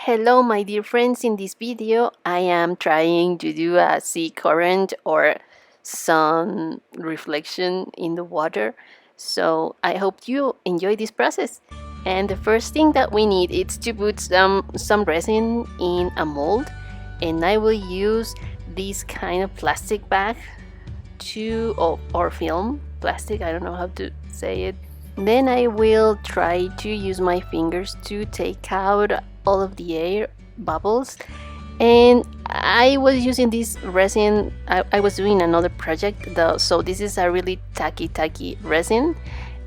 Hello my dear friends, in this video I am trying to do a sea current or sun reflection in the water, so I hope you enjoy this process. And the first thing that we need is to put some resin in a mold, and I will use this kind of plastic bag or film plastic, I don't know how to say it. Then I will try to use my fingers to take out all of the air bubbles. And I was using this resin, I was doing another project though, so this is a really tacky resin.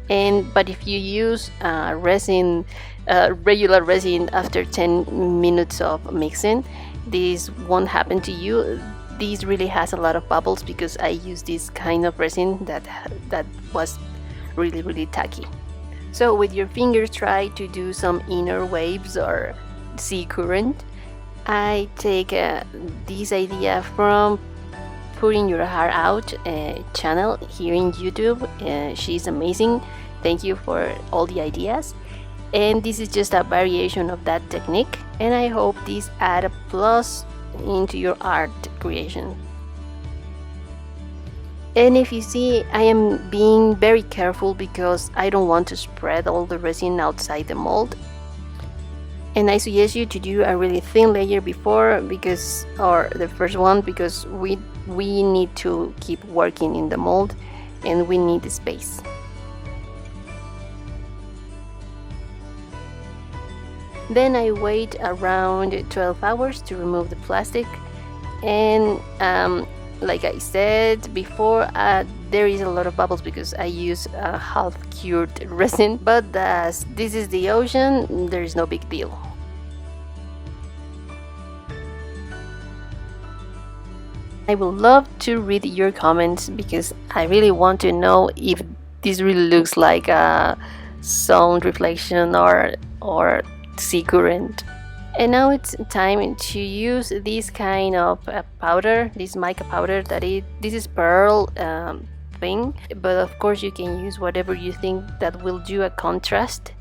But if you use regular resin after 10 minutes of mixing, this won't happen to you. This really has a lot of bubbles because I use this kind of resin that was really tacky. So with your fingers try to do some inner waves or sea current. I take this idea from Putting Your Heart Out channel here in YouTube. She's amazing. Thank you for all the ideas. And this is just a variation of that technique, and I hope this add a plus into your art creation. And if you see, I am being very careful because I don't want to spread all the resin outside the mold. And I suggest you to do a really thin layer before, or the first one, because we need to keep working in the mold and we need the space. Then I wait around 12 hours to remove the plastic, and like I said before, there is a lot of bubbles because I use half cured resin, but as this is the ocean, there is no big deal. I would love to read your comments because I really want to know if this really looks like a sound reflection or sea current. And now it's time to use this kind of powder, this mica powder this is pearl thing, but of course you can use whatever you think that will do a contrast.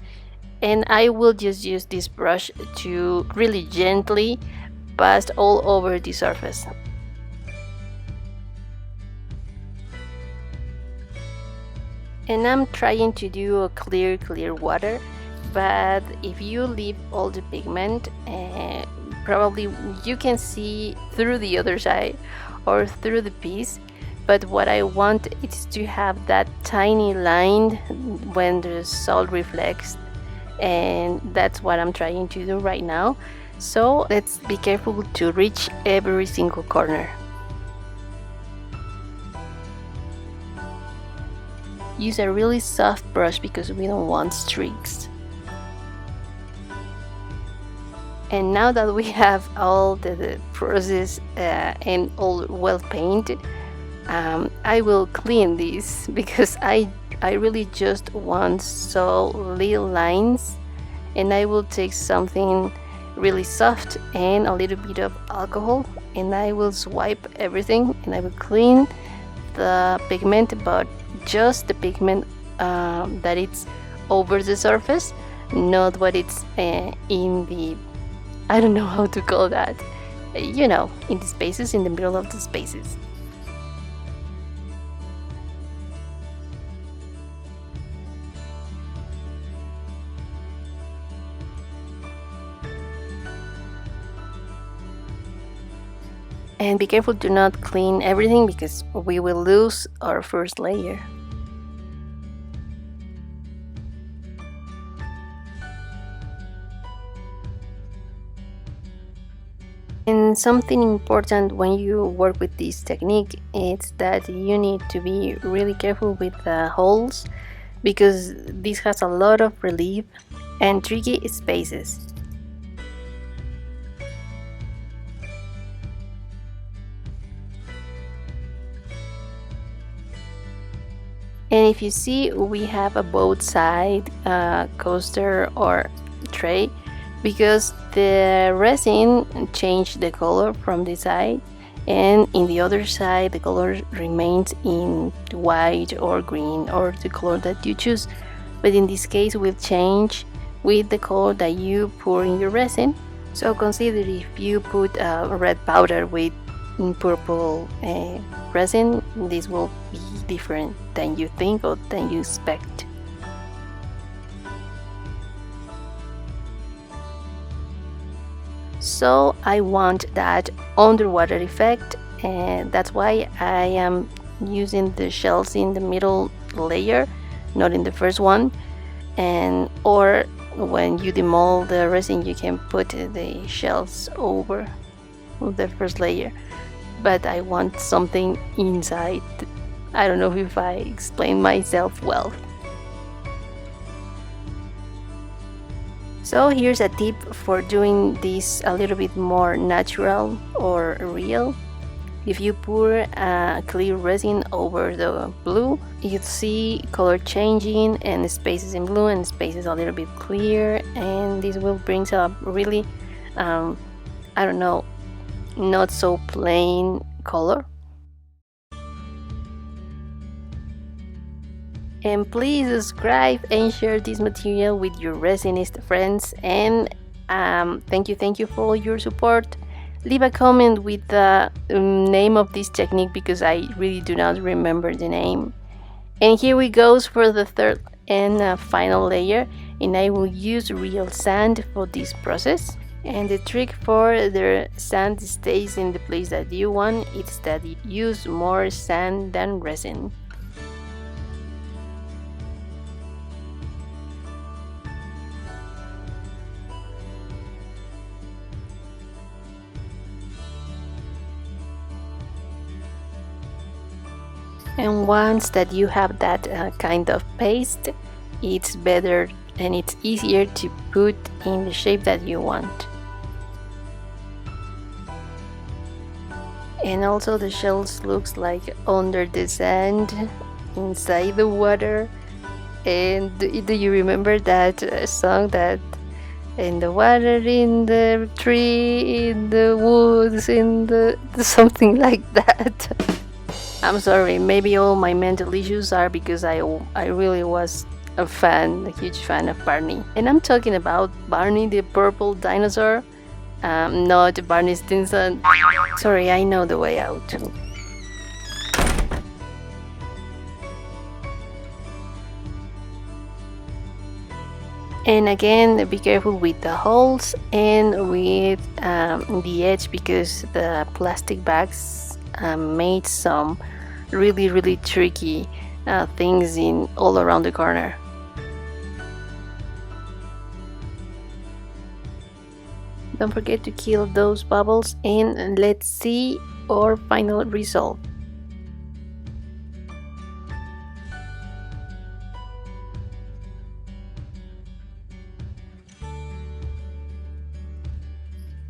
And I will just use this brush to really gently pass all over the surface. And I'm trying to do a clear water, but if you leave all the pigment, probably you can see through the other side or through the piece. But what I want is to have that tiny line when the salt reflects, and that's what I'm trying to do right now. So let's be careful to reach every single corner. Use a really soft brush because we don't want streaks. And now that we have all the process and all well painted, I will clean this because I really just want so little lines, and I will take something really soft and a little bit of alcohol, and I will swipe everything and I will clean the pigment, but just the pigment that it's over the surface, not what it's in the, I don't know how to call that, you know, in the spaces, in the middle of the spaces. And be careful to not clean everything because we will lose our first layer. And something important when you work with this technique is that you need to be really careful with the holes, because this has a lot of relief and tricky spaces. And if you see, we have a both side coaster or tray, because the resin changed the color from this side, and in the other side the color remains in white or green or the color that you choose. But in this case we'll change with the color that you pour in your resin. So consider if you put red powder with purple resin, this will be different than you think or than you expect. So I want that underwater effect, and that's why I am using the shells in the middle layer, not in the first one. And or when you demold the resin, you can put the shells over the first layer, but I want something inside. I don't know if I explain myself well. So here's a tip for doing this a little bit more natural or real. If you pour a clear resin over the blue, you see color changing and spaces in blue and spaces a little bit clear, and this will bring up really, I don't know, not so plain color. And please subscribe and share this material with your resinist friends, and thank you for all your support. Leave a comment with the name of this technique because I really do not remember the name. And here we go for the third and final layer, and I will use real sand for this process. And the trick for the sand stays in the place that you want is that you use more sand than resin. And once that you have that kind of paste, it's better and it's easier to put in the shape that you want. And also the shells looks like under the sand, inside the water. And do you remember that song that in the water, in the tree, in the woods, in the something like that? I'm sorry, maybe all my mental issues are because I really was a huge fan of Barney. And I'm talking about Barney the purple dinosaur, not Barney Stinson. Sorry, I know the way out. And again, be careful with the holes and with the edge because the plastic bags made some really tricky things in all around the corner. Don't forget to kill those bubbles, and let's see our final result.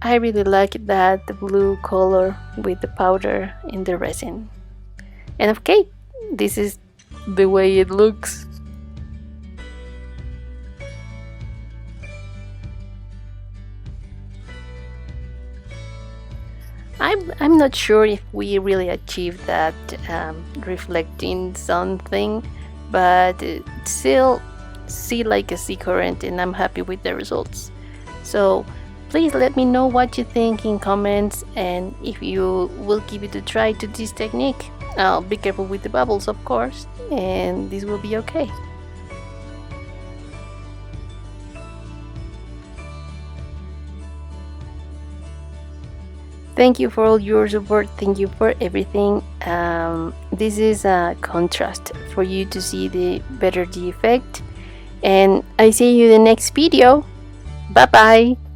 I really like that blue color with the powder in the resin. And okay, this is the way it looks. I'm not sure if we really achieved that reflecting sun thing, but still see like a sea current, and I'm happy with the results. So please let me know what you think in comments, and if you will give it a try to this technique. Be careful with the bubbles, of course, and this will be okay. Thank you for all your support. Thank you for everything. This is a contrast for you to see the better the effect. And I see you in the next video. Bye bye.